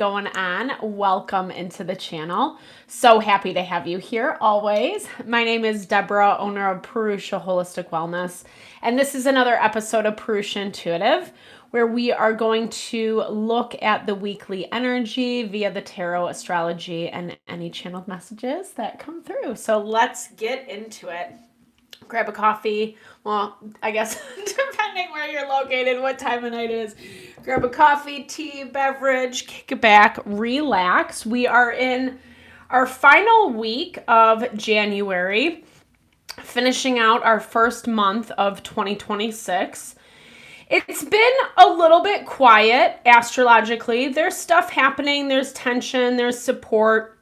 going on? Welcome into the channel. So happy to have you here always. My name is Deborah, owner of Purusha Holistic Wellness, and this is another episode of Purusha Intuitive, where we are going to look at the weekly energy via the tarot, astrology, and any channeled messages that come through. So let's get into it. Grab a coffee. Well, I guess depending where you're located, what time of night it is. Grab a coffee, tea, beverage, kick it back, relax. We are in our final week of January, finishing out our first month of 2026. It's been a little bit quiet astrologically. There's stuff happening, there's tension, there's support,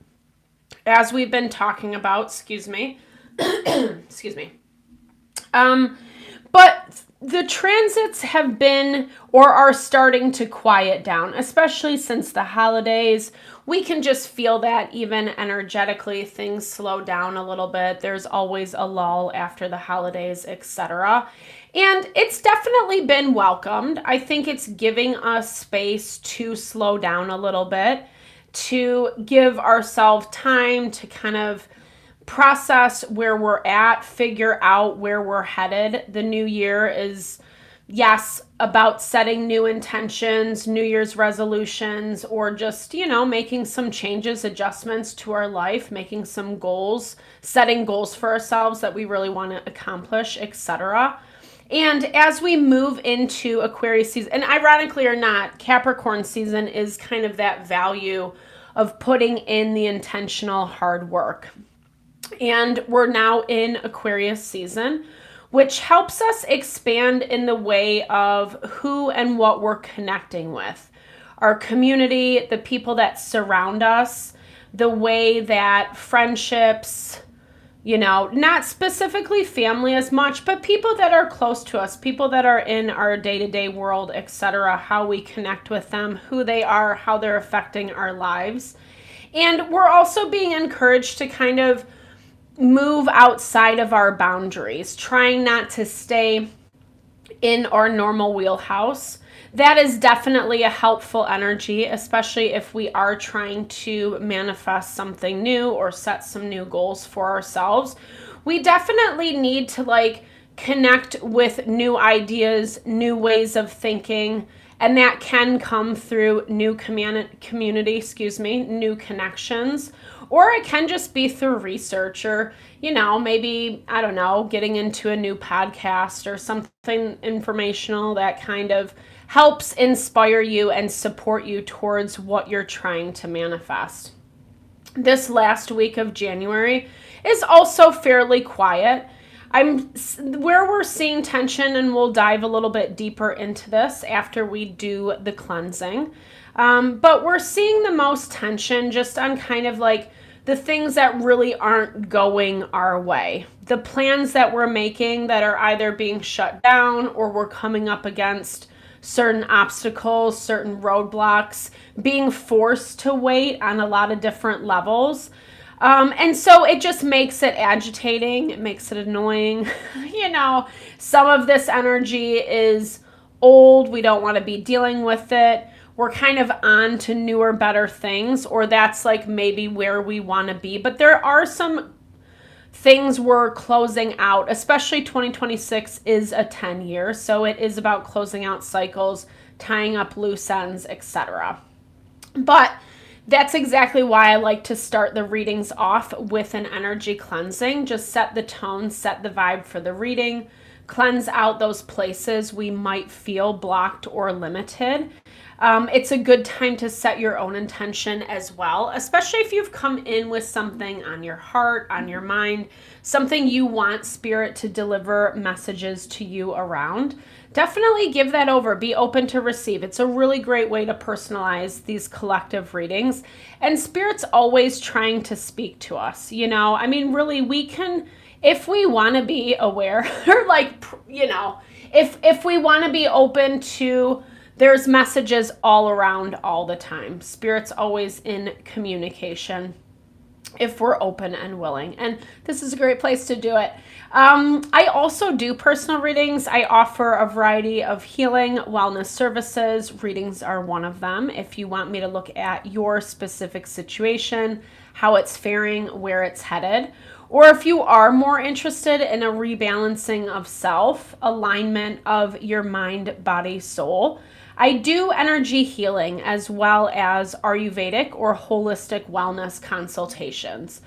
as we've been talking about. Excuse me. Excuse me. But the transits have been or are starting to quiet down, especially since the holidays. We can just feel that even energetically, things slow down a little bit. There's always a lull after the holidays, etc. And it's definitely been welcomed. I think it's giving us space to slow down a little bit, to give ourselves time to kind of process where we're at, figure out where we're headed. The new year is, yes, about setting new intentions, New Year's resolutions, or just, making some changes, adjustments to our life, making some goals, setting goals for ourselves that we really want to accomplish, etc. And as we move into Aquarius season, and ironically or not, Capricorn season is kind of that value of putting in the intentional hard work. And we're now in Aquarius season, which helps us expand in the way of who and what we're connecting with. Our community, the people that surround us, the way that friendships, not specifically family as much, but people that are close to us, people that are in our day-to-day world, etc., how we connect with them, who they are, how they're affecting our lives. And we're also being encouraged to kind of move outside of our boundaries, trying not to stay in our normal wheelhouse. That is definitely a helpful energy, especially if we are trying to manifest something new or set some new goals for ourselves. We definitely need to connect with new ideas, new ways of thinking, and that can come through new community, new connections. Or it can just be through research or, maybe, getting into a new podcast or something informational that kind of helps inspire you and support you towards what you're trying to manifest. This last week of January is also fairly quiet. Where we're seeing tension, and we'll dive a little bit deeper into this after we do the cleansing. But we're seeing the most tension just on kind of the things that really aren't going our way. The plans that we're making that are either being shut down or we're coming up against certain obstacles, certain roadblocks, being forced to wait on a lot of different levels. And so it just makes it agitating. It makes it annoying. Some of this energy is old. We don't want to be dealing with it. We're kind of on to newer, better things, or that's maybe where we want to be. But there are some things we're closing out, especially 2026 is a 10-year. So it is about closing out cycles, tying up loose ends, etc. But that's exactly why I like to start the readings off with an energy cleansing. Just set the tone, set the vibe for the reading, cleanse out those places we might feel blocked or limited. It's a good time to set your own intention as well, especially if you've come in with something on your heart, on your mind, something you want Spirit to deliver messages to you around. Definitely give that over. Be open to receive. It's a really great way to personalize these collective readings. And Spirit's always trying to speak to us. Really, we can, if we want to be aware, or if we want to be open to, there's messages all around all the time. Spirit's always in communication. if we're open and willing. And this is a great place to do it. I also do personal readings. I offer a variety of healing, wellness services. Readings are one of them. If you want me to look at your specific situation, how it's faring, where it's headed, or if you are more interested in a rebalancing of self, alignment of your mind, body, soul, I do energy healing as well as Ayurvedic or holistic wellness consultations.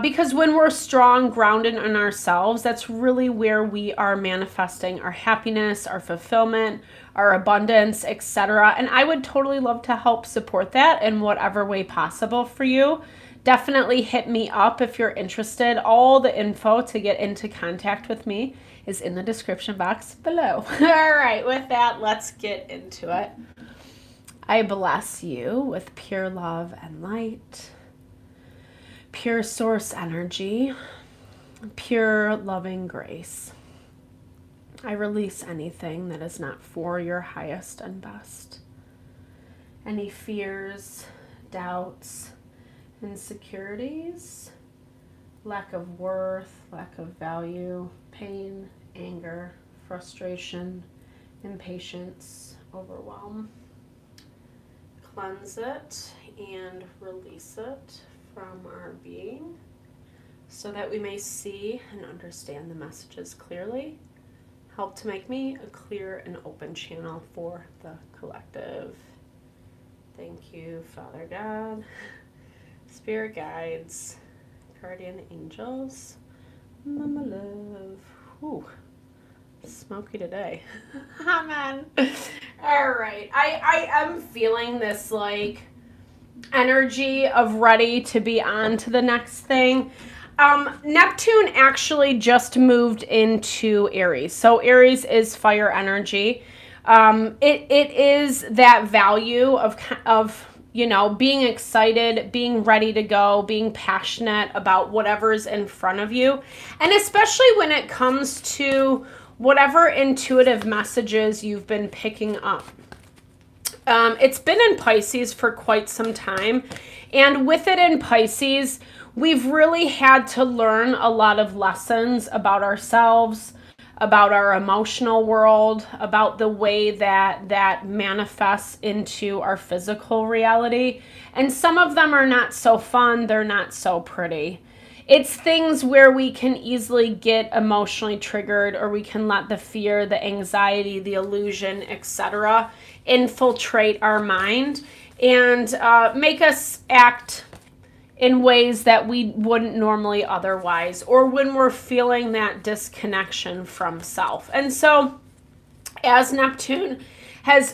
Because when we're strong, grounded in ourselves, that's really where we are manifesting our happiness, our fulfillment, our abundance, etc. And I would totally love to help support that in whatever way possible for you. Definitely hit me up if you're interested. All the info to get into contact with me is in the description box below. All right, with that, let's get into it. I bless you with pure love and light, pure source energy, pure loving grace. I release anything that is not for your highest and best. Any fears, doubts, insecurities, lack of worth, lack of value, pain, anger, frustration, impatience, overwhelm. Cleanse it and release it from our being so that we may see and understand the messages clearly. Help to make me a clear and open channel for the collective. Thank you, Father God, Spirit guides, guardian angels, Mama love. Ooh, smoky today. Amen. All right. I am feeling this like energy of ready to be on to the next thing. Neptune actually just moved into Aries. So Aries is fire energy. It is that value of being excited, being ready to go, being passionate about whatever's in front of you. And especially when it comes to whatever intuitive messages you've been picking up. It's been in Pisces for quite some time. And with it in Pisces, we've really had to learn a lot of lessons about ourselves, about our emotional world, about the way that manifests into our physical reality. And some of them are not so fun, they're not so pretty. It's things where we can easily get emotionally triggered, or we can let the fear, the anxiety, the illusion, etc. infiltrate our mind and make us act in ways that we wouldn't normally otherwise, or when we're feeling that disconnection from self. And so as Neptune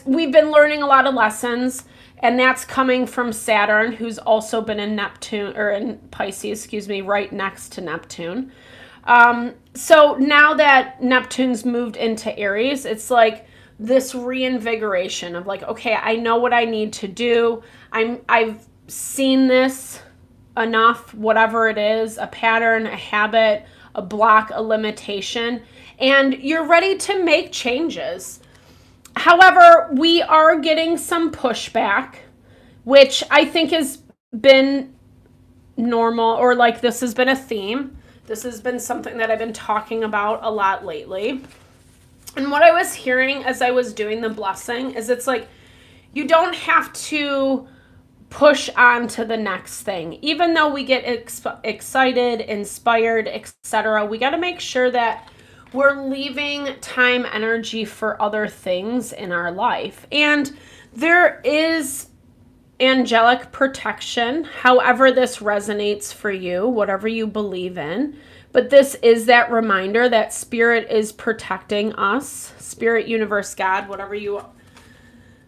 we've been learning a lot of lessons, and that's coming from Saturn, who's also been in in Pisces, right next to Neptune. So now that Neptune's moved into Aries, it's like this reinvigoration of like, okay, I know what I need to do. I've seen this enough, whatever it is, a pattern, a habit, a block, a limitation, and you're ready to make changes. However, we are getting some pushback, which I think has been normal, or like this has been a theme. This has been something that I've been talking about a lot lately. And what I was hearing as I was doing the blessing is it's like, you don't have to push on to the next thing. Even though we get excited, inspired, etc., we got to make sure that we're leaving time, energy for other things in our life. And there is angelic protection, however this resonates for you, whatever you believe in. But this is that reminder that Spirit is protecting us. Spirit, universe, God,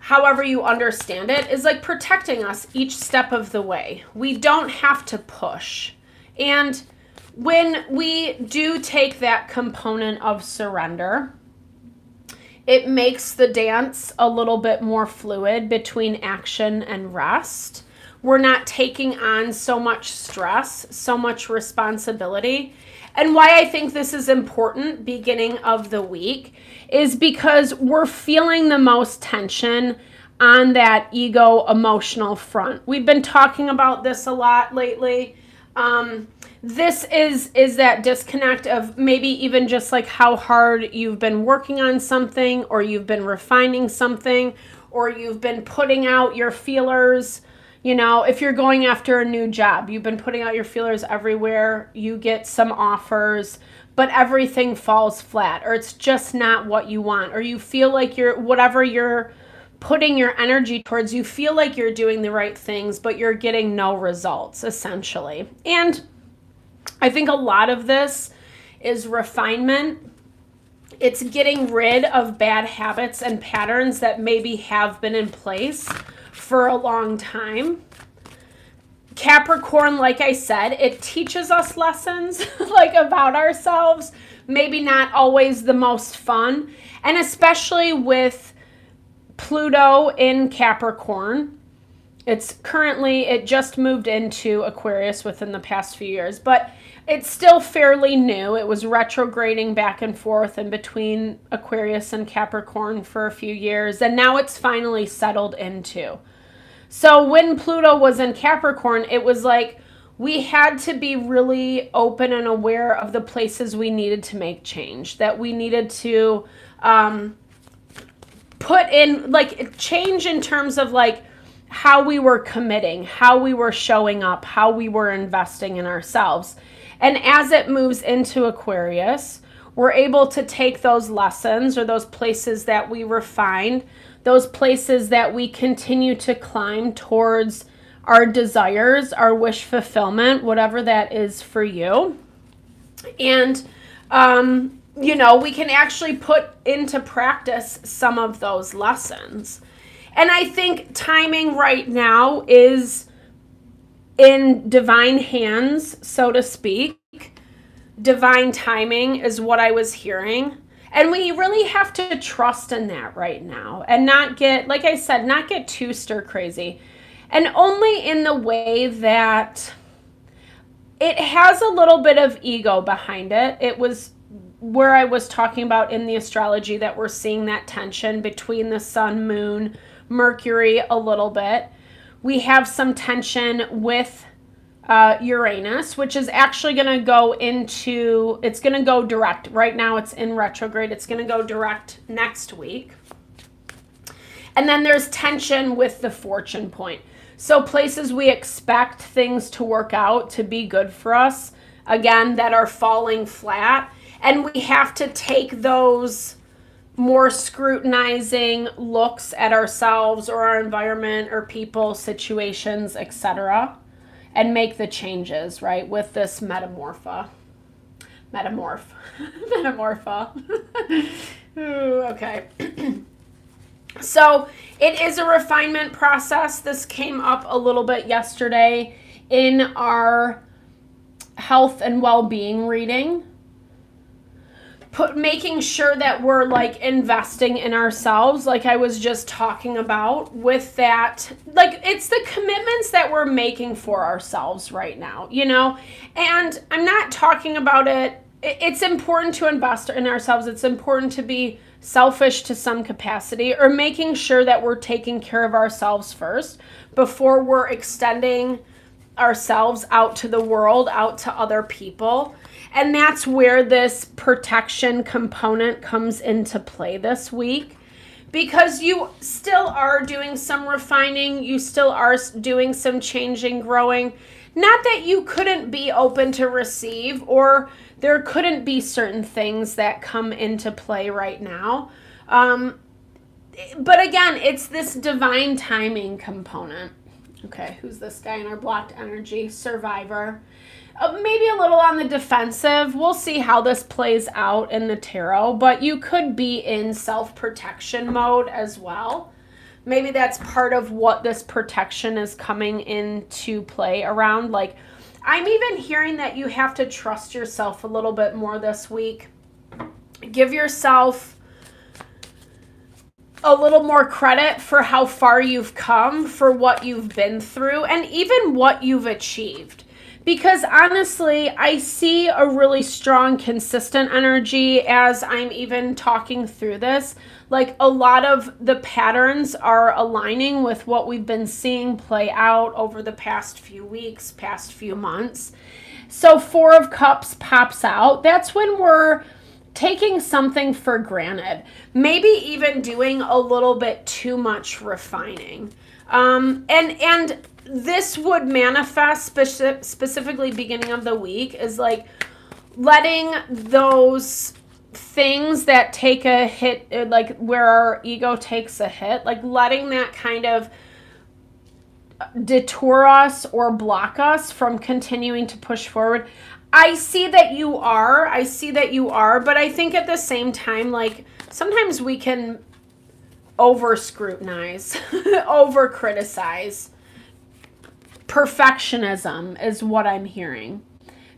however you understand it, is like protecting us each step of the way. We don't have to push. And when we do take that component of surrender, it makes the dance a little bit more fluid between action and rest. We're not taking on so much stress, so much responsibility. And why I think this is important beginning of the week is because we're feeling the most tension on that ego emotional front. We've been talking about this a lot lately. This is that disconnect of maybe even just like how hard you've been working on something, or you've been refining something, or you've been putting out your feelers. You know, if you're going after a new job, you've been putting out your feelers everywhere, you get some offers, but everything falls flat, or it's just not what you want, or you feel like whatever you're putting your energy towards, you feel like you're doing the right things, but you're getting no results, essentially. And I think a lot of this is refinement. It's getting rid of bad habits and patterns that maybe have been in place for a long time. Capricorn, like I said, it teaches us lessons like about ourselves, maybe not always the most fun. And especially with Pluto in Capricorn, it just moved into Aquarius within the past few years, but it's still fairly new. It was retrograding back and forth in between Aquarius and Capricorn for a few years, and now it's finally settled into. So when Pluto was in Capricorn, it was like we had to be really open and aware of the places we needed to make change, that we needed to put in, like, change in terms of like how we were committing, how we were showing up, how we were investing in ourselves. And as it moves into Aquarius, we're able to take those lessons, or those places that we refined, those places that we continue to climb towards our desires, our wish fulfillment, whatever that is for you. And, we can actually put into practice some of those lessons. And I think timing right now is in divine hands, so to speak. Divine timing is what I was hearing. And we really have to trust in that right now and not get, like I said, not get too stir crazy. And only in the way that it has a little bit of ego behind it. It was where I was talking about in the astrology that we're seeing that tension between the sun, moon, Mercury a little bit. We have some tension with Uranus, which is actually going to go it's going to go direct. Right now it's in retrograde. It's going to go direct next week. And then there's tension with the fortune point. So places we expect things to work out, to be good for us, again, that are falling flat. And we have to take those more scrutinizing looks at ourselves or our environment or people, situations, etc., and make the changes, right, with this metamorpha. Ooh, okay. So it is a refinement process. This came up a little bit yesterday in our health and well-being reading. Making sure that we're like investing in ourselves, like I was just talking about with that, like it's the commitments that we're making for ourselves right now, and I'm not talking about it. It's important to invest in ourselves. It's important to be selfish to some capacity, or making sure that we're taking care of ourselves first before we're extending ourselves out to the world, out to other people. And that's where this protection component comes into play this week, because you still are doing some refining, you still are doing some changing, growing. Not that you couldn't be open to receive, or there couldn't be certain things that come into play right now. But again, it's this divine timing component. Okay, who's this guy in our blocked energy? Survivor. Maybe a little on the defensive. We'll see how this plays out in the tarot, but you could be in self-protection mode as well. Maybe that's part of what this protection is coming into play around. Like, I'm even hearing that you have to trust yourself a little bit more this week. Give yourself a little more credit for how far you've come, for what you've been through, and even what you've achieved. Because honestly, I see a really strong, consistent energy as I'm even talking through this. Like a lot of the patterns are aligning with what we've been seeing play out over the past few weeks, past few months. So 4 of Cups pops out. That's when we're taking something for granted. Maybe even doing a little bit too much refining. And this would manifest specifically beginning of the week is like letting those things that take a hit, like where our ego takes a hit, like letting that kind of detour us or block us from continuing to push forward. I see that you are, but I think at the same time, like sometimes we can over scrutinize, over criticize. Perfectionism is what I'm hearing.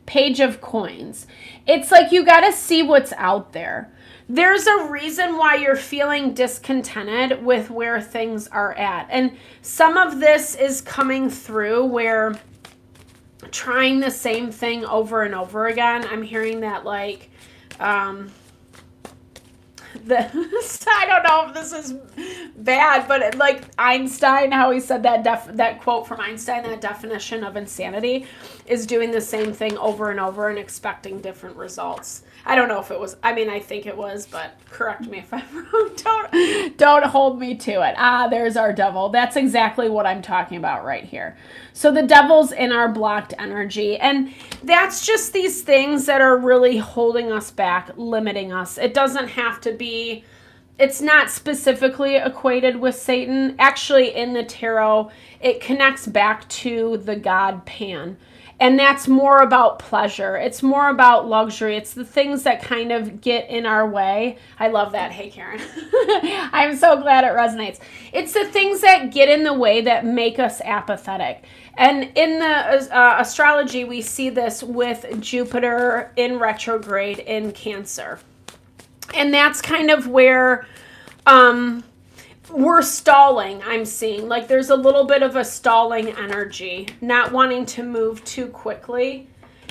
Page of Coins. It's like you got to see what's out there. There's a reason why you're feeling discontented with where things are at. And some of this is coming through where trying the same thing over and over again. I'm hearing that like I don't know if this is bad, but like Einstein, how he said that quote from Einstein, that definition of insanity is doing the same thing over and over and expecting different results. I don't know if it was, I mean, I think it was, but correct me if I'm wrong. Don't hold me to it. There's our devil. That's exactly what I'm talking about right here. So the devil's in our blocked energy, and that's just these things that are really holding us back, limiting us. It doesn't have to be, it's not specifically equated with Satan. Actually, in the tarot, it connects back to the god Pan. And that's more about pleasure. It's more about luxury. It's the things that kind of get in our way. I love that. Hey, Karen. I'm so glad it resonates. It's the things that get in the way that make us apathetic. And in the astrology, we see this with Jupiter in retrograde in Cancer. And that's kind of where we're stalling, I'm seeing. Like there's a little bit of a stalling energy, not wanting to move too quickly.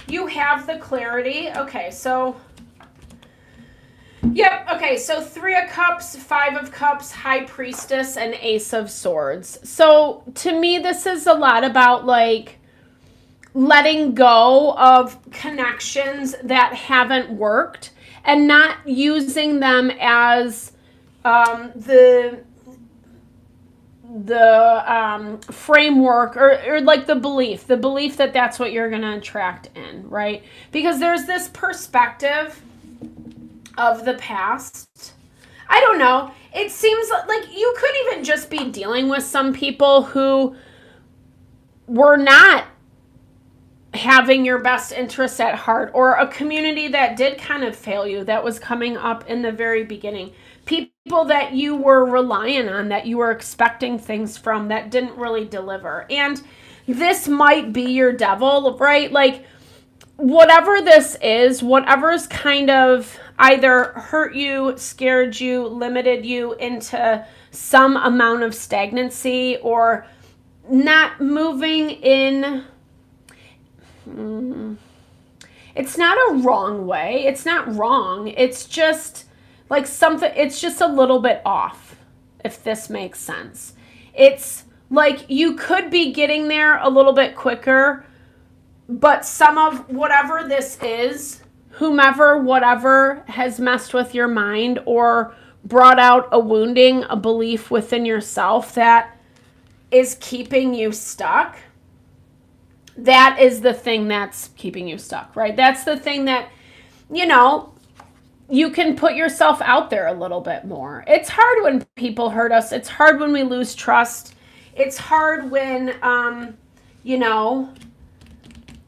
You have the clarity. Okay, so, yep, okay, so 3 of Cups, 5 of Cups, High Priestess, and Ace of Swords. So to me, this is a lot about like letting go of connections that haven't worked and not using them as the framework or like the belief that that's what you're going to attract in, right? Because there's this perspective of the past. I don't know. It seems like you could even just be dealing with some people who were not having your best interests at heart, or a community that did kind of fail you, that was coming up in the very beginning. People that you were relying on, that you were expecting things from, that didn't really deliver. And this might be your devil, right? Like whatever this is, whatever's kind of either hurt you, scared you, limited you into some amount of stagnancy or not moving in. It's not a wrong way. It's not wrong. It's just like something, it's just a little bit off, if this makes sense. It's like you could be getting there a little bit quicker, but some of whatever this is, whomever, whatever has messed with your mind or brought out a wounding, a belief within yourself that is keeping you stuck. That is the thing that's keeping you stuck, right? That's the thing that, you know, you can put yourself out there a little bit more. It's hard when people hurt us. It's hard when we lose trust. It's hard when, you know,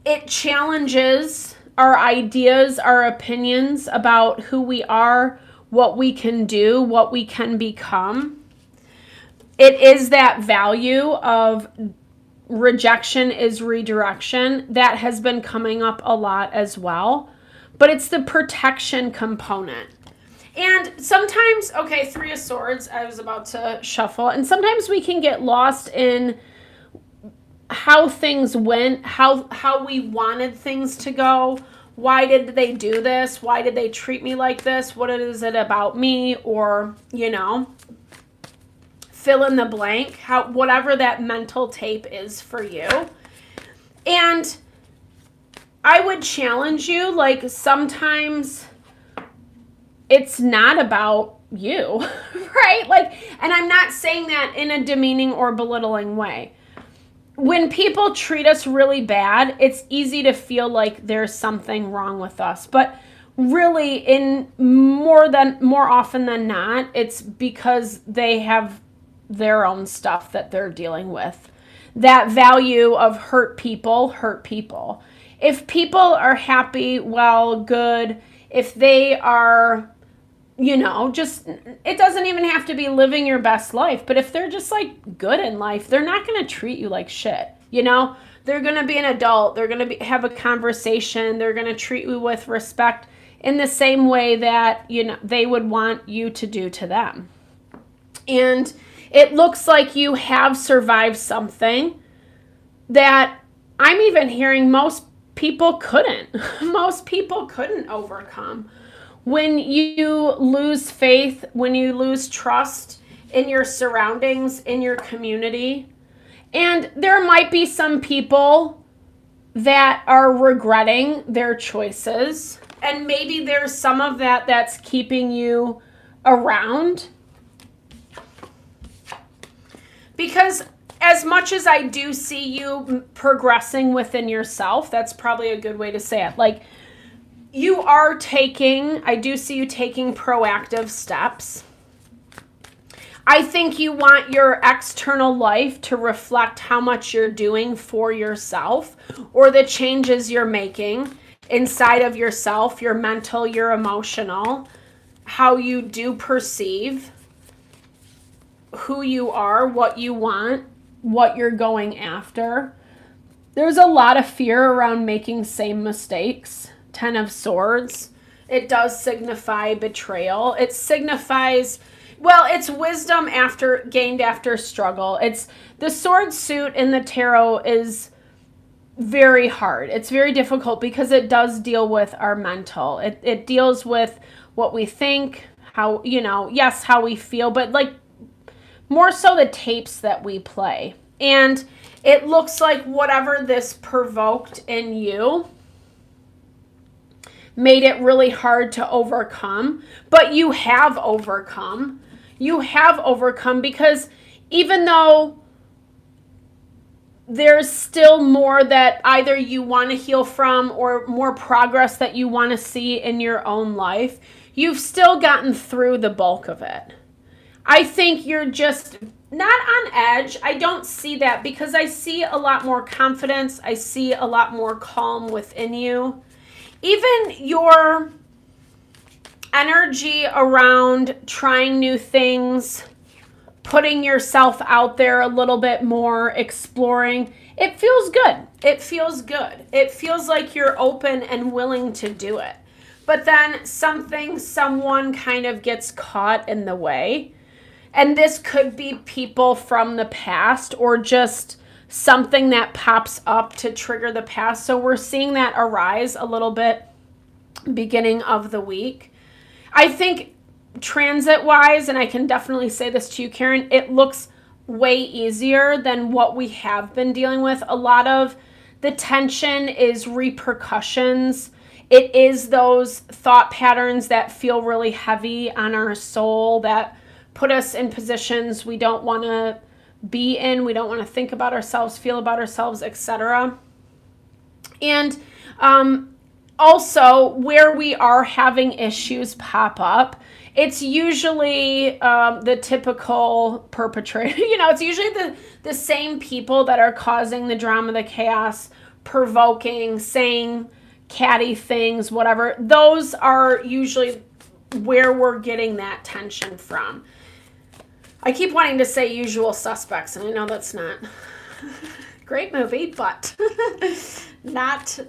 it challenges our ideas, our opinions about who we are, what we can do, what we can become. It is that value of rejection is redirection that has been coming up a lot as well, but it's the protection component. And sometimes, okay, 3 of Swords, I was about to shuffle, and sometimes we can get lost in how things went, how we wanted things to go. Why did they do this? Why did they treat me like this? What is it about me? Or, fill in the blank, whatever that mental tape is for you. And I would challenge you, like, sometimes it's not about you, right? Like, and I'm not saying that in a demeaning or belittling way. When people treat us really bad, it's easy to feel like there's something wrong with us. But really, in more often than not, it's because they have their own stuff that they're dealing with. That value of hurt people. If people are happy, well, good. If they are, just, it doesn't even have to be living your best life, but if they're just like good in life, they're not going to treat you like shit. They're going to be an adult. They're going to have a conversation. They're going to treat you with respect in the same way that, they would want you to do to them. And it looks like you have survived something that I'm even hearing most people couldn't. Most people couldn't overcome. When you lose faith, when you lose trust in your surroundings, in your community, and there might be some people that are regretting their choices, and maybe there's some of that that's keeping you around. Because as much as I do see you progressing within yourself, that's probably a good way to say it. Like, I do see you taking proactive steps. I think you want your external life to reflect how much you're doing for yourself or the changes you're making inside of yourself, your mental, your emotional, how you do perceive who you are, what you want, what you're going after. There's a lot of fear around making same mistakes. 10 of Swords. It does signify betrayal. It signifies, it's wisdom gained after struggle. It's the sword suit in the tarot is very hard. It's very difficult because it does deal with our mental. It deals with what we think, how, yes, how we feel, but like more so the tapes that we play. And it looks like whatever this provoked in you made it really hard to overcome, but you have overcome. You have overcome because even though there's still more that either you want to heal from or more progress that you want to see in your own life, you've still gotten through the bulk of it. I think you're just not on edge. I don't see that because I see a lot more confidence. I see a lot more calm within you. Even your energy around trying new things, putting yourself out there a little bit more, exploring, it feels good. It feels good. It feels like you're open and willing to do it. But then someone kind of gets caught in the way. And this could be people from the past or just something that pops up to trigger the past. So we're seeing that arise a little bit beginning of the week. I think transit-wise, and I can definitely say this to you, Karen, it looks way easier than what we have been dealing with. A lot of the tension is repercussions. It is those thought patterns that feel really heavy on our soul, that put us in positions we don't want to be in, we don't want to think about ourselves, feel about ourselves, etc. And also, where we are having issues pop up, it's usually the typical perpetrator. It's usually the same people that are causing the drama, the chaos, provoking, saying catty things, whatever. Those are usually where we're getting that tension from. I keep wanting to say Usual Suspects, and I know that's not great movie, but not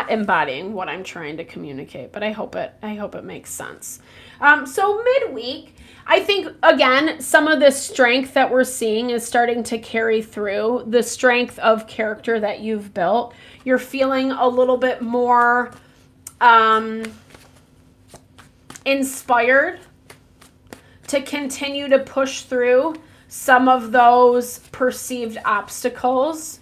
embodying what I'm trying to communicate, but I hope it makes sense. So midweek, I think, again, some of the strength that we're seeing is starting to carry through, the strength of character that you've built. You're feeling a little bit more inspired to continue to push through some of those perceived obstacles.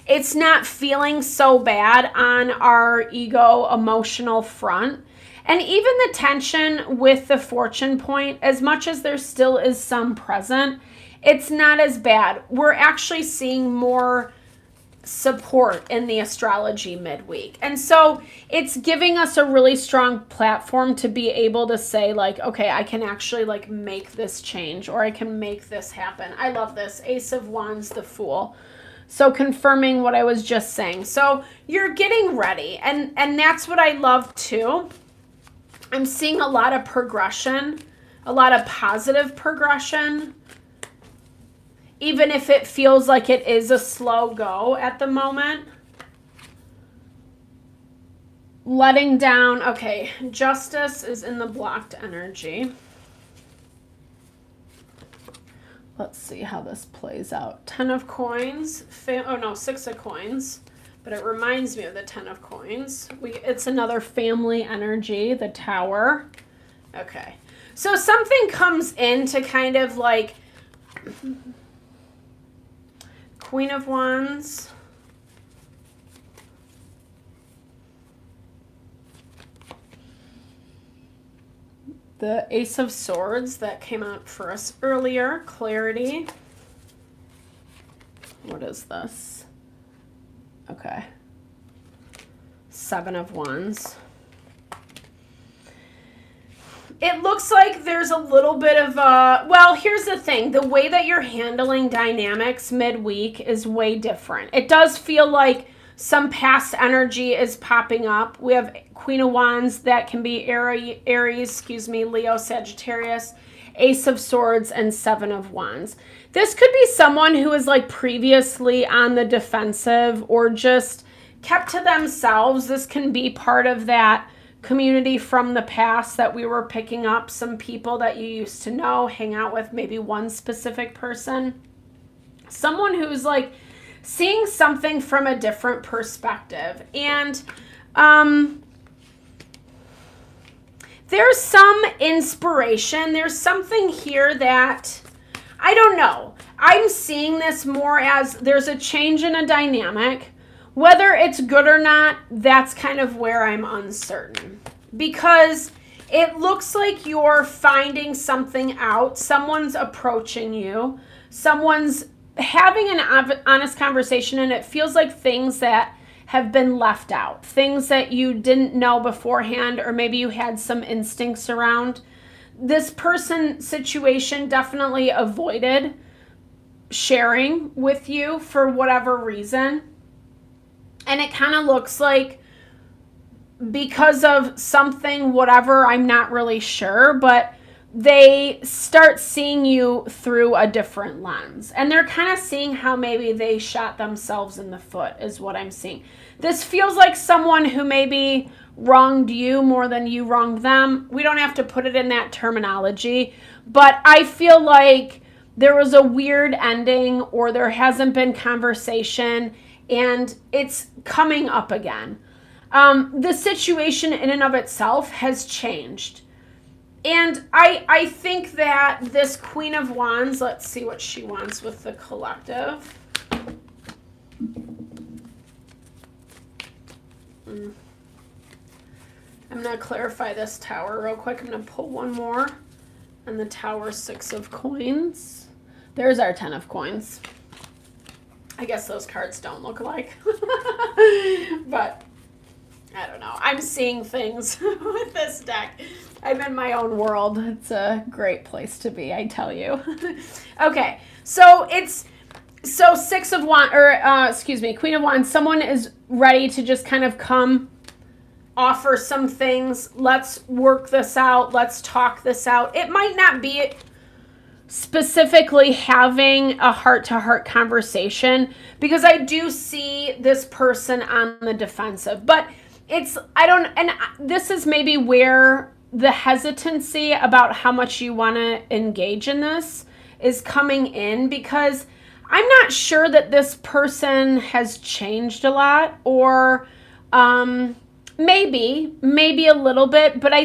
It's not feeling so bad on our ego emotional front. And even the tension with the fortune point, as much as there still is some present, it's not as bad. We're actually seeing more support in the astrology midweek. And so it's giving us a really strong platform to be able to say, like, okay, I can actually like make this change, or I can make this happen. I love this. Ace of Wands, the Fool. So confirming what I was just saying. So you're getting ready. And that's what I love too. I'm seeing a lot of progression, a lot of positive progression, even if it feels like it is a slow go at the moment. Letting down, okay, Justice is in the blocked energy. Let's see how this plays out. 10 of Coins, 6 of Coins. But it reminds me of the 10 of Coins. It's another family energy, the Tower. Okay. So something comes in to kind of like Queen of Wands. The Ace of Swords that came out for us earlier. Clarity. What is this? Okay. 7 of Wands. It looks like there's a little bit of a, well, here's the thing. The way that you're handling dynamics midweek is way different. It does feel like some past energy is popping up. We have Queen of Wands that can be Aries, Leo, Sagittarius, Ace of Swords, and 7 of Wands. This could be someone who is like previously on the defensive or just kept to themselves. This can be part of that community from the past that we were picking up, some people that you used to know, hang out with, maybe one specific person. Someone who's like seeing something from a different perspective. And there's some inspiration. There's something here that, I don't know. I'm seeing this more as there's a change in a dynamic. Whether it's good or not, that's kind of where I'm uncertain. Because it looks like you're finding something out. Someone's approaching you. Someone's having an honest conversation, and it feels like things that have been left out. Things that you didn't know beforehand, or maybe you had some instincts around. This person situation definitely avoided sharing with you for whatever reason. And it kind of looks like because of something, whatever, I'm not really sure, but they start seeing you through a different lens. And they're kind of seeing how maybe they shot themselves in the foot is what I'm seeing. This feels like someone who maybe wronged you more than you wronged them. We don't have to put it in that terminology, but I feel like there was a weird ending, or there hasn't been conversation, and it's coming up again. The situation in and of itself has changed. And I think that this Queen of Wands, let's see what she wants with the collective. I'm going to clarify this Tower real quick. I'm going to pull one more. And the Tower, 6 of Coins. There's our 10 of Coins. I guess those cards don't look alike. But I don't know. I'm seeing things with this deck. I'm in my own world. It's a great place to be, I tell you. Okay, so it's 6 of Wands, or Queen of Wands. Someone is ready to just kind of come, offer some things. Let's work this out. Let's talk this out. It might not be specifically having a heart-to-heart conversation, because I do see this person on the defensive, but this is maybe where the hesitancy about how much you want to engage in this is coming in, because I'm not sure that this person has changed a lot, or maybe a little bit, but I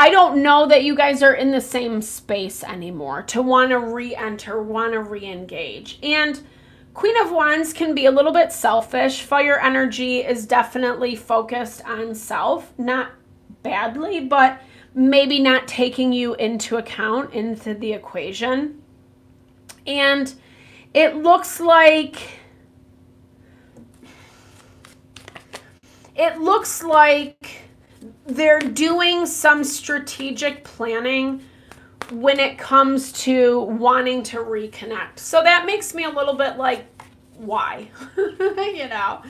don't know that you guys are in the same space anymore to want to re-enter, want to re-engage. And Queen of Wands can be a little bit selfish. Fire energy is definitely focused on self, not badly, but maybe not taking you into account, into the equation. And it looks like they're doing some strategic planning when it comes to wanting to reconnect. So that makes me a little bit like, why? You know,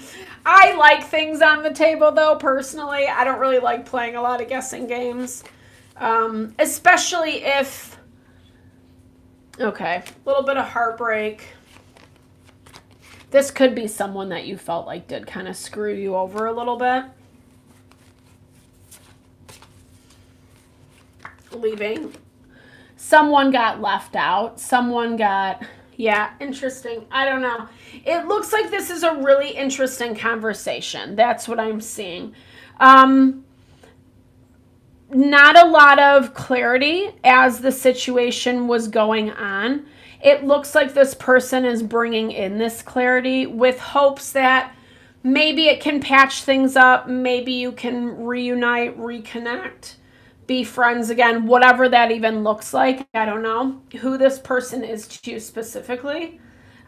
I like things on the table though, personally. I don't really like playing a lot of guessing games, especially if, okay, a little bit of heartbreak. This could be someone that you felt like did kind of screw you over a little bit. Leaving. Someone got left out. Someone got, yeah, interesting. I don't know. It looks like this is a really interesting conversation. That's what I'm seeing. Not a lot of clarity as the situation was going on. It looks like this person is bringing in this clarity with hopes that maybe it can patch things up. Maybe you can reunite, reconnect, be friends again, whatever that even looks like. I don't know who this person is to you specifically.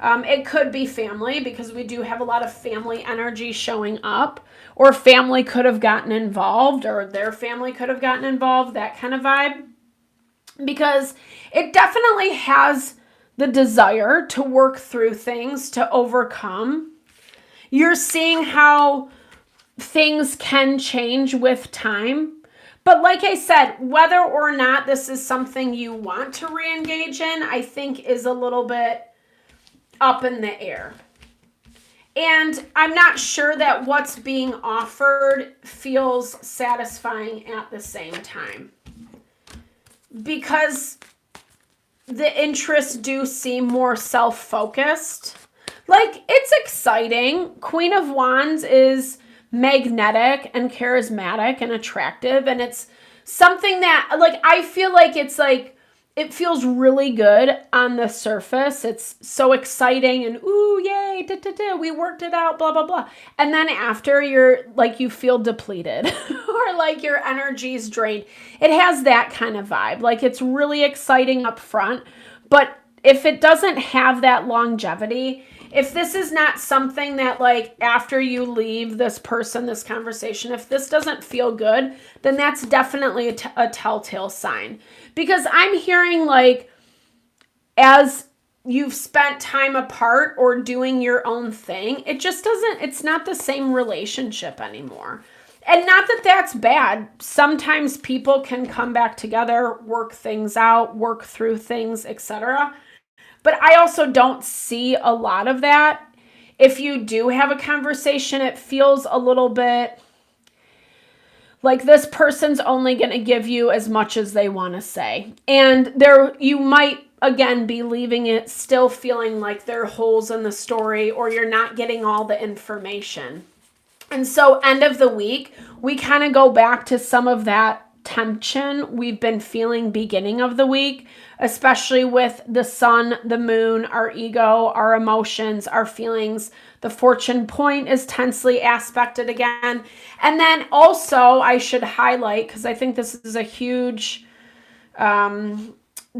It could be family, because we do have a lot of family energy showing up, or family could have gotten involved, or their family could have gotten involved, that kind of vibe, because it definitely has the desire to work through things, to overcome. You're seeing how things can change with time. But like I said, whether or not this is something you want to re-engage in, I think is a little bit up in the air. And I'm not sure that what's being offered feels satisfying at the same time, because the interests do seem more self-focused. Like, it's exciting. Queen of Wands is magnetic and charismatic and attractive, and it's something that, like, I feel like it's like, it feels really good on the surface. It's so exciting and ooh, yay, we worked it out, blah, blah, blah. And then after, you're like, you feel depleted or like your energy's drained. It has that kind of vibe. Like, it's really exciting up front, but if it doesn't have that longevity, if this is not something that, like, after you leave this person, this conversation, if this doesn't feel good, then that's definitely a telltale sign. Because I'm hearing, like, as you've spent time apart or doing your own thing, it's not the same relationship anymore. And not that that's bad. Sometimes people can come back together, work things out, work through things, etc. But I also don't see a lot of that. If you do have a conversation, it feels a little bit like this person's only going to give you as much as they want to say. And you might, again, be leaving it still feeling like there are holes in the story, or you're not getting all the information. And so end of the week, we kind of go back to some of that tension we've been feeling beginning of the week, especially with the sun, the moon, our ego, our emotions, our feelings. The fortune point is tensely aspected again. And then also, I should highlight, because I think this is a huge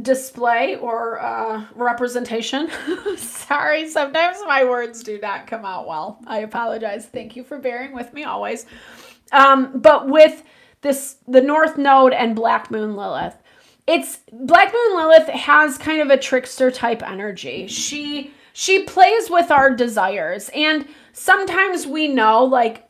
display or representation. Sorry, sometimes my words do not come out well. I apologize. Thank you for bearing with me always. But with the North Node and Black Moon Lilith, Black Moon Lilith has kind of a trickster type energy. She plays with our desires, and sometimes we know, like,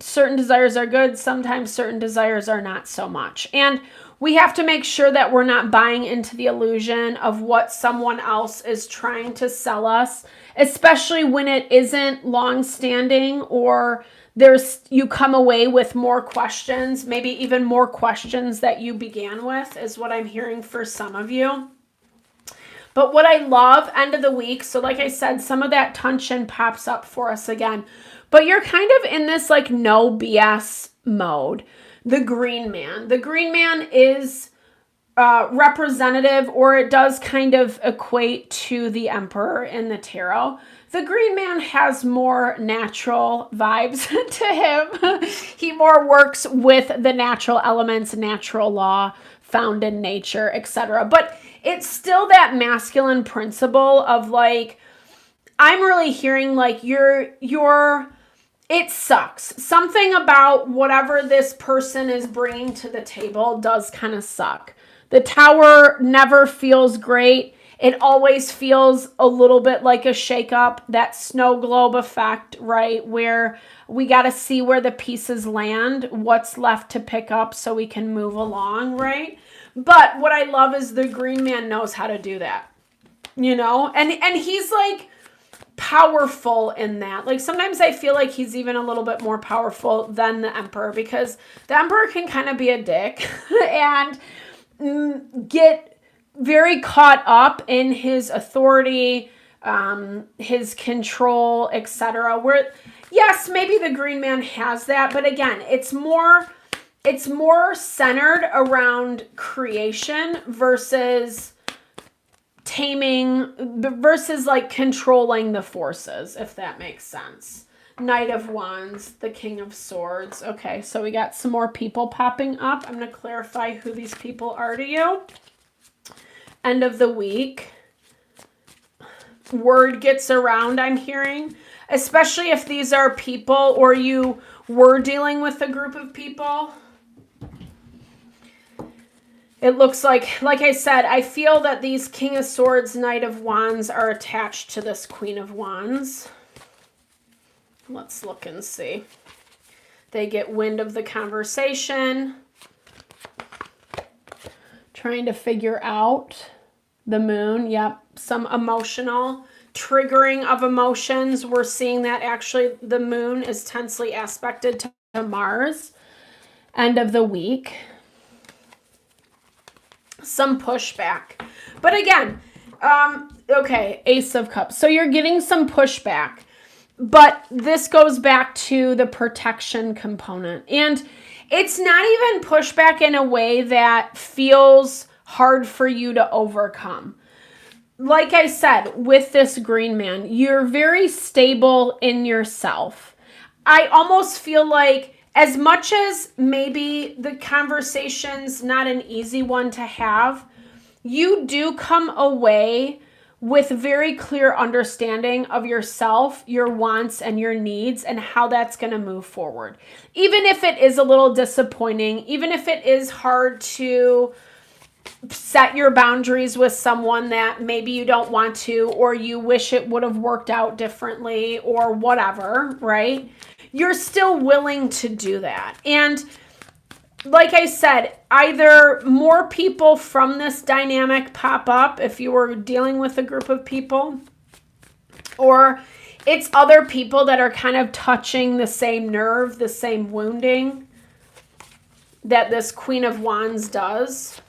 certain desires are good, sometimes certain desires are not so much. And We have to make sure that we're not buying into the illusion of what someone else is trying to sell us, especially when it isn't long-standing or you come away with more questions, maybe even more questions that you began with, is what I'm hearing for some of you. But what I love, end of the week, so like I said, some of that tension pops up for us again. But you're kind of in this like no BS mode. The Green Man. The Green Man is representative, or it does kind of equate to the Emperor in the tarot. The Green Man has more natural vibes to him. He more works with the natural elements, natural law, found in nature, etc. But it's still that masculine principle of like, I'm really hearing like it sucks. Something about whatever this person is bringing to the table does kind of suck. The Tower never feels great. It always feels a little bit like a shakeup, that snow globe effect, right? Where we got to see where the pieces land, what's left to pick up so we can move along, right? But what I love is the Green Man knows how to do that, you know? And he's like powerful in that. Like sometimes I feel like he's even a little bit more powerful than the Emperor, because the Emperor can kind of be a dick and get very caught up in his authority, his control, etc. Where, yes, maybe the Green Man has that, but again, it's more centered around creation versus taming, versus like controlling the forces, if that makes sense. Knight of Wands, the King of Swords. Okay, so we got some more people popping up. I'm going to clarify who these people are to you. End of the week. Word gets around, I'm hearing. Especially if these are people, or you were dealing with a group of people. It looks like I said, I feel that these King of Swords, Knight of Wands are attached to this Queen of Wands. Let's look and see. They get wind of the conversation. Trying to figure out the Moon. Yep, some emotional triggering of emotions. We're seeing that actually the Moon is tensely aspected to Mars. End of the week. Some pushback. But again, okay, Ace of Cups. So you're getting some pushback. But this goes back to the protection component. And it's not even pushback in a way that feels hard for you to overcome. Like I said, with this Green Man, you're very stable in yourself. I almost feel like, as much as maybe the conversation's not an easy one to have, you do come away with very clear understanding of yourself, your wants and your needs, and how that's going to move forward. Even if it is a little disappointing, even if it is hard to set your boundaries with someone that maybe you don't want to, or you wish it would have worked out differently, or whatever, right? You're still willing to do that. And like I said, either more people from this dynamic pop up if you were dealing with a group of people, or it's other people that are kind of touching the same nerve, the same wounding that this Queen of Wands does.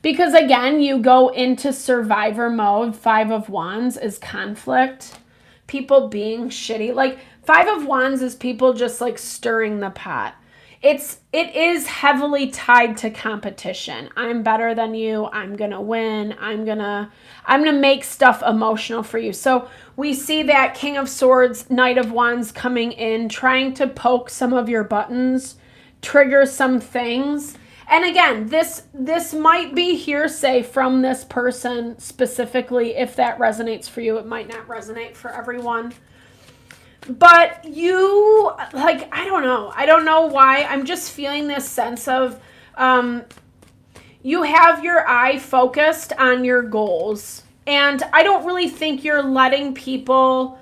Because again, you go into survivor mode. Five of Wands is conflict. People being shitty. Like Five of Wands is people just like stirring the pot. It is heavily tied to competition. I'm better than you. I'm going to win. I'm going to make stuff emotional for you. So we see that King of Swords, Knight of Wands coming in, trying to poke some of your buttons, trigger some things. And again, this might be hearsay from this person specifically. If that resonates for you, it might not resonate for everyone. But you, like, I don't know why. I'm just feeling this sense of you have your eye focused on your goals. And I don't really think you're letting people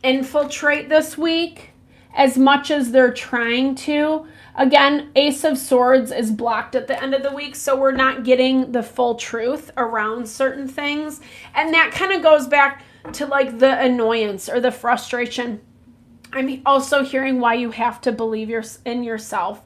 infiltrate this week. as much as they're trying to. Again, Ace of Swords is blocked at the end of the week, so we're not getting the full truth around certain things. And that kind of goes back to like the annoyance or the frustration. I'm also hearing why you have to believe in yourself,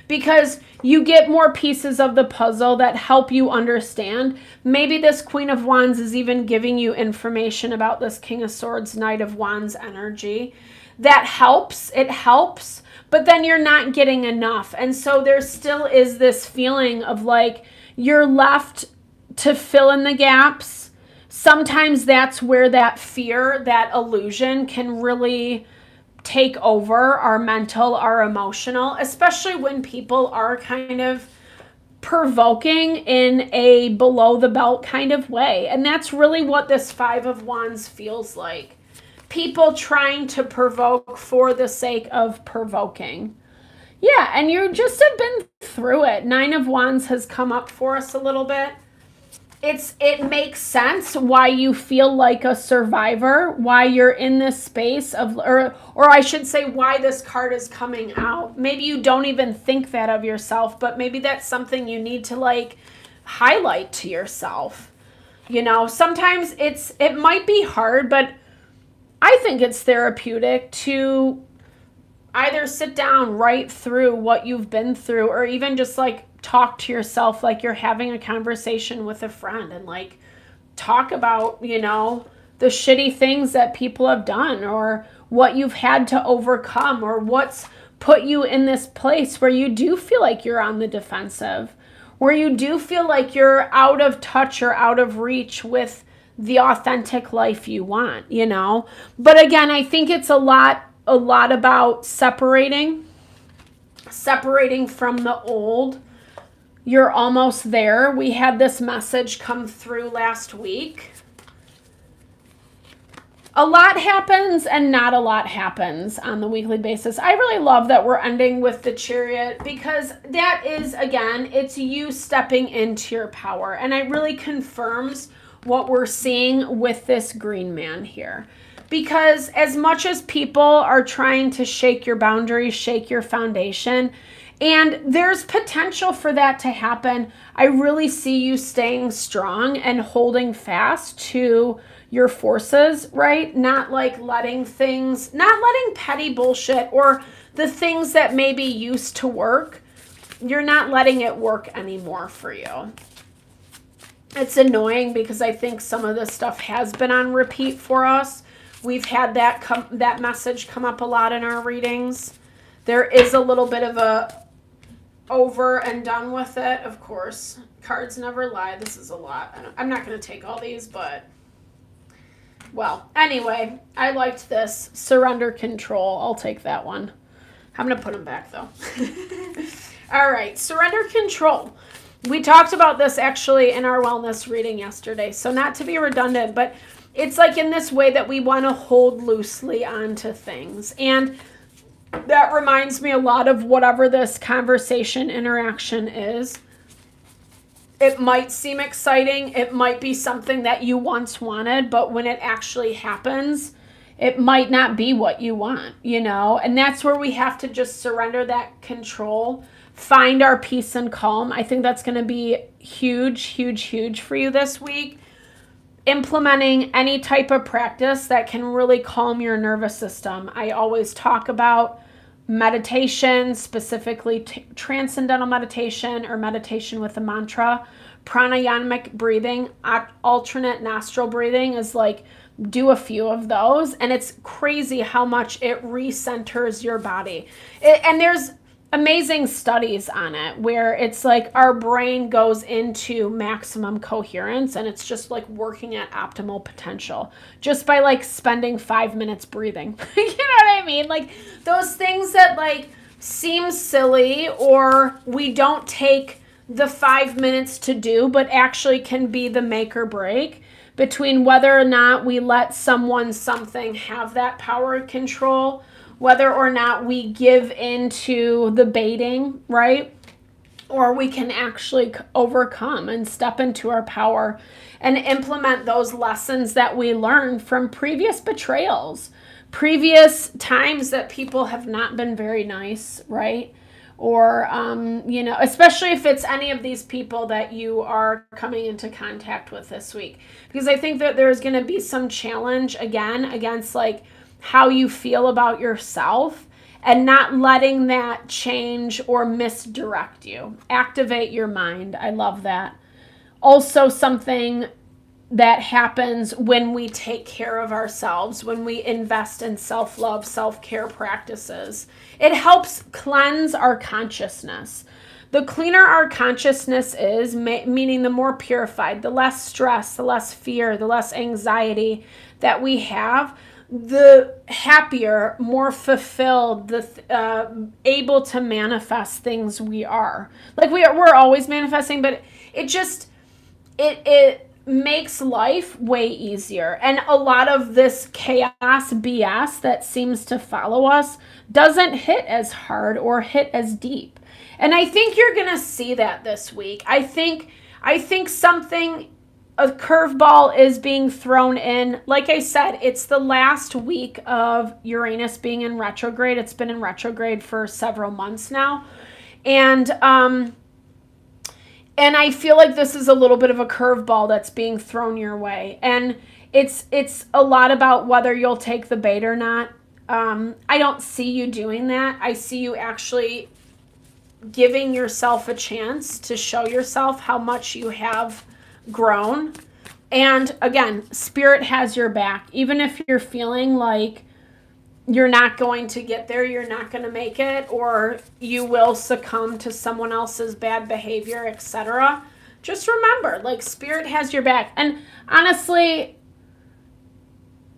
because you get more pieces of the puzzle that help you understand. Maybe this Queen of Wands is even giving you information about this King of Swords, Knight of Wands energy. That helps. It helps. But then you're not getting enough. And so there still is this feeling of like you're left to fill in the gaps. Sometimes that's where that fear, that illusion can really take over our mental, our emotional, especially when people are kind of provoking in a below the belt kind of way. And that's really what this Five of Wands feels like. People trying to provoke for the sake of provoking. Yeah, and you just have been through it. Nine of Wands has come up for us a little bit. It makes sense why you feel like a survivor, why you're in this space of, or I should say why this card is coming out. Maybe you don't even think that of yourself, but maybe that's something you need to like highlight to yourself. You know, sometimes it might be hard, but I think it's therapeutic to either sit down, write through what you've been through, or even just like talk to yourself like you're having a conversation with a friend and like talk about, you know, the shitty things that people have done or what you've had to overcome or what's put you in this place where you do feel like you're on the defensive, where you do feel like you're out of touch or out of reach with the authentic life you want, you know? But again, I think it's a lot about separating from the old. You're almost there. We had this message come through last week. A lot happens and not a lot happens on the weekly basis. I really love that we're ending with the Chariot because that is, again, it's you stepping into your power. And it really confirms what we're seeing with this green man here. Because as much as people are trying to shake your boundaries, shake your foundation, and there's potential for that to happen, I really see you staying strong and holding fast to your forces, right? Not like letting petty bullshit or the things that maybe used to work, you're not letting it work anymore for you. It's annoying because I think some of this stuff has been on repeat for us. We've had that message come up a lot in our readings. There is a little bit of a over and done with it, of course. Cards never lie. This is a lot. I'm not going to take all these, but... Well, anyway, I liked this. Surrender control. I'll take that one. I'm going to put them back, though. All right, surrender control. We talked about this actually in our wellness reading yesterday, so not to be redundant, but it's like in this way that we want to hold loosely onto things. And that reminds me a lot of whatever this conversation interaction is. It might seem exciting. It might be something that you once wanted, but when it actually happens, it might not be what you want, you know? And that's where we have to just surrender that control, find our peace and calm. I think that's going to be huge, huge, huge for you this week. Implementing any type of practice that can really calm your nervous system. I always talk about meditation, specifically transcendental meditation or meditation with a mantra. Pranayamic breathing, alternate nostril breathing is like, do a few of those. And it's crazy how much it recenters your body. And there's amazing studies on it where it's like our brain goes into maximum coherence and it's just like working at optimal potential just by like spending 5 minutes breathing. You know what I mean? Like those things that like seem silly or we don't take the 5 minutes to do, but actually can be the make or break between whether or not we let something have that power and control, whether or not we give into the baiting, right? Or we can actually overcome and step into our power and implement those lessons that we learned from previous betrayals, previous times that people have not been very nice, right? Or, especially if it's any of these people that you are coming into contact with this week. Because I think that there's going to be some challenge, again, against like how you feel about yourself and not letting that change or misdirect you. Activate your mind. I love that. Also, something that happens when we take care of ourselves, when we invest in self-love, self-care practices. It helps cleanse our consciousness. The cleaner our consciousness is, meaning the more purified, the less stress, the less fear, the less anxiety that we have, the happier, more fulfilled, able to manifest things we are. Like we're always manifesting, but it makes life way easier. And a lot of this chaos BS that seems to follow us doesn't hit as hard or hit as deep. And I think you're going to see that this week. I think a curveball is being thrown in. Like I said, it's the last week of Uranus being in retrograde. It's been in retrograde for several months now. And I feel like this is a little bit of a curveball that's being thrown your way. And it's a lot about whether you'll take the bait or not. I don't see you doing that. I see you actually giving yourself a chance to show yourself how much you have grown. And again, Spirit has your back. Even if you're feeling like you're not going to get there, you're not going to make it, or you will succumb to someone else's bad behavior, etc. Just remember, like, Spirit has your back. And honestly,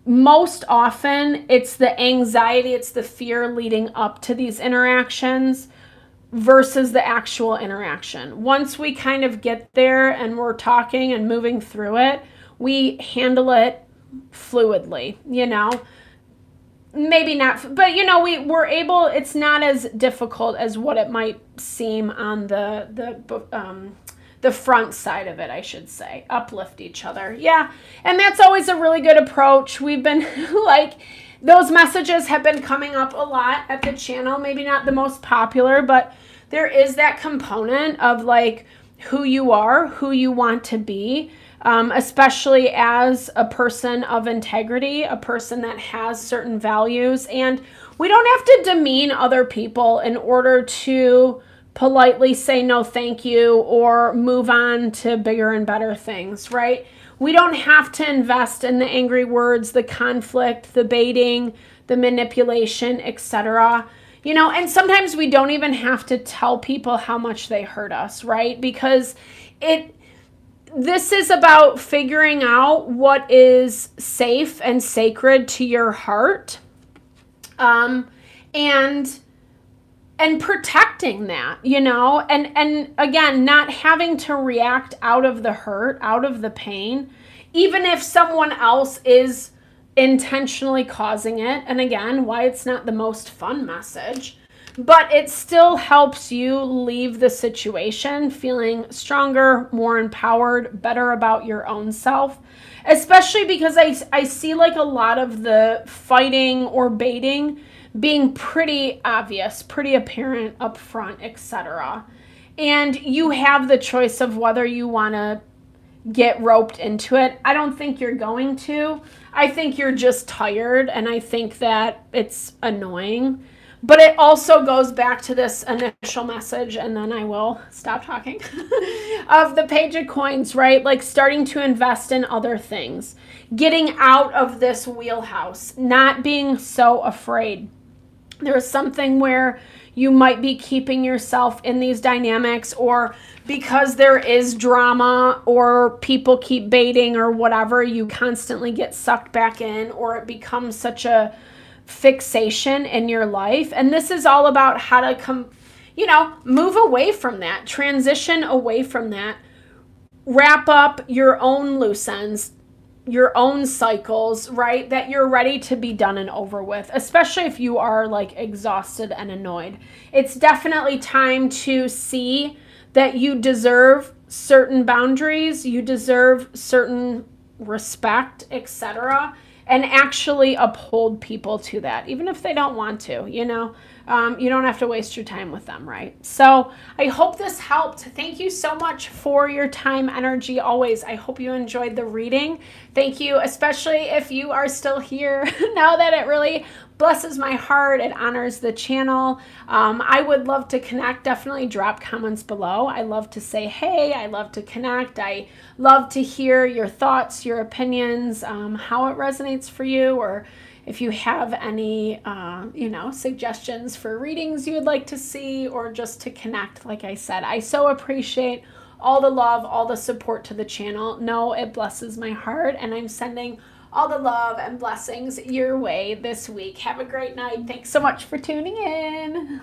most often it's the anxiety, it's the fear leading up to these interactions versus the actual interaction. Once we kind of get there and we're talking and moving through it, we handle it fluidly, maybe not, but we're able, it's not as difficult as what it might seem on the front side of it, I should say. Uplift each other. Yeah. And that's always a really good approach. We've been those messages have been coming up a lot at the channel. Maybe not the most popular, but there is that component of like who you are, who you want to be. Especially as a person of integrity, a person that has certain values. And we don't have to demean other people in order to politely say no thank you or move on to bigger and better things, right? We don't have to invest in the angry words, the conflict, the baiting, the manipulation, etc. And sometimes we don't even have to tell people how much they hurt us, right? Because this is about figuring out what is safe and sacred to your heart, and protecting that, and again, not having to react out of the hurt, out of the pain, even if someone else is intentionally causing it. And again, why it's not the most fun message. But it still helps you leave the situation feeling stronger, more empowered, better about your own self. Especially because I see like a lot of the fighting or baiting being pretty obvious, pretty apparent up front, etc. And you have the choice of whether you want to get roped into it. I don't think you're going to. I think you're just tired, and I think that it's annoying. But it also goes back to this initial message, and then I will stop talking, of the Page of Coins, right? Like starting to invest in other things, getting out of this wheelhouse, not being so afraid. There's something where you might be keeping yourself in these dynamics, or because there is drama or people keep baiting or whatever, you constantly get sucked back in, or it becomes such a fixation in your life. And this is all about how to move away from that, transition away from that, wrap up your own loose ends, your own cycles, right? That you're ready to be done and over with, especially if you are like exhausted and annoyed. It's definitely time to see that you deserve certain boundaries, you deserve certain respect, etc. and actually uphold people to that, even if they don't want to, you know. You don't have to waste your time with them, right? So I hope this helped. Thank you so much for your time, energy, always. I hope you enjoyed the reading. Thank you, especially if you are still here now that it really blesses my heart. It honors the channel. I would love to connect. Definitely drop comments below. I love to say, hey, I love to connect. I love to hear your thoughts, your opinions, how it resonates for you, or if you have any, suggestions for readings you would like to see, or just to connect. Like I said, I so appreciate all the love, all the support to the channel. No, it blesses my heart, and I'm sending all the love and blessings your way this week. Have a great night. Thanks so much for tuning in.